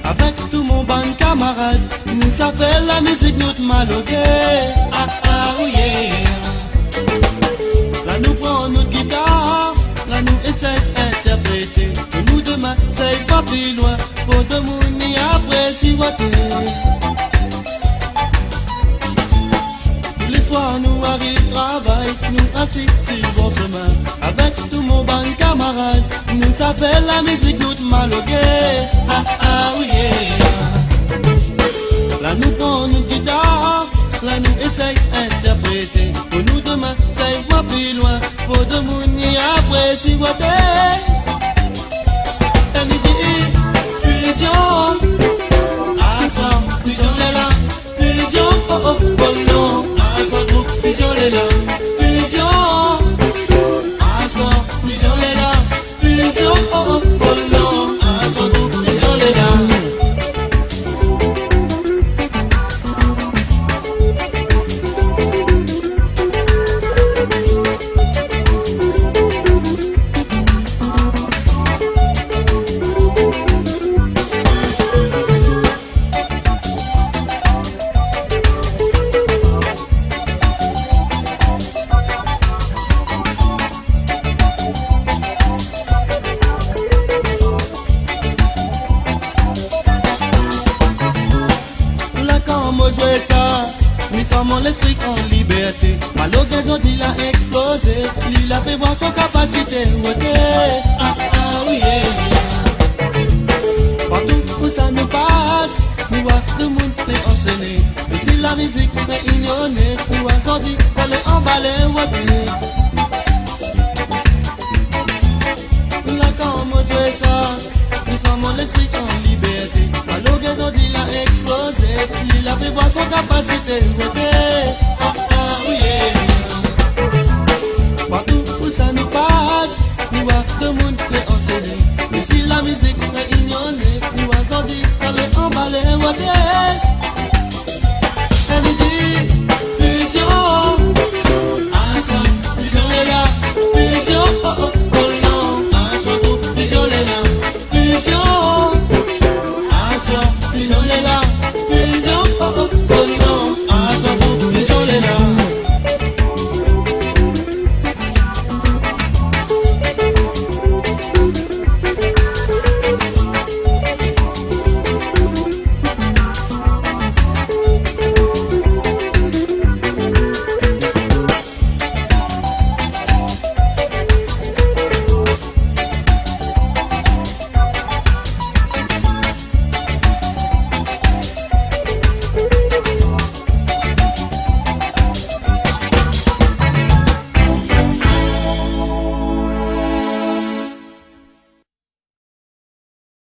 Avec tout mon ban camarade, nous ça fait la musique notre malogué. Ah ah oh yeah. Là nous prend notre guitare, là nous essaie d'interpréter. Nous demain c'est pas plus loin, pour de mouni après si voter. Tous les soirs nous arrivons travail, nous assis sur le bon chemin. Avec tout mon ban camarade, nous ça fait la musique notre malogué. Ah ah oui yeah. Là nous prend notre guitare, là nous essaye d'interpréter. Pour nous demain c'est pas plus loin, pour de mouni après si voter. Elle nous dit fusion, à soi fusion les là, fusion oh oh oh non, à soi groupe fusion les là, fusion, à soi fusion les là, fusion oh oh oh non, à soi groupe fusion les là. Ça, nous sommes l'esprit en liberté. Malheureusement, il a explosé. Il a fait voir son capacité. Ah ah oui yeah. Partout où ça nous passe, nous voit tout le monde fait enseigner. Et si la musique fait ignorer, nous voit sortir, ça les emballer. Là quand moi je fais ça, nous sommes l'esprit en liberté. Malheureusement, il a explosé. Il a fait voir son capacité. Ah ah oui yeah. Partout où ça nous passe, nous voit tout le monde fait enseigner. Et si la musique fait ignorer, nous voit sortir, ça les emballer. Elle nous dit fusion, à soi, fusion les là, fusion oh oh oh non, à soi groupe fusion les là, fusion, à soi, fusion les là, fusion oh oh oh.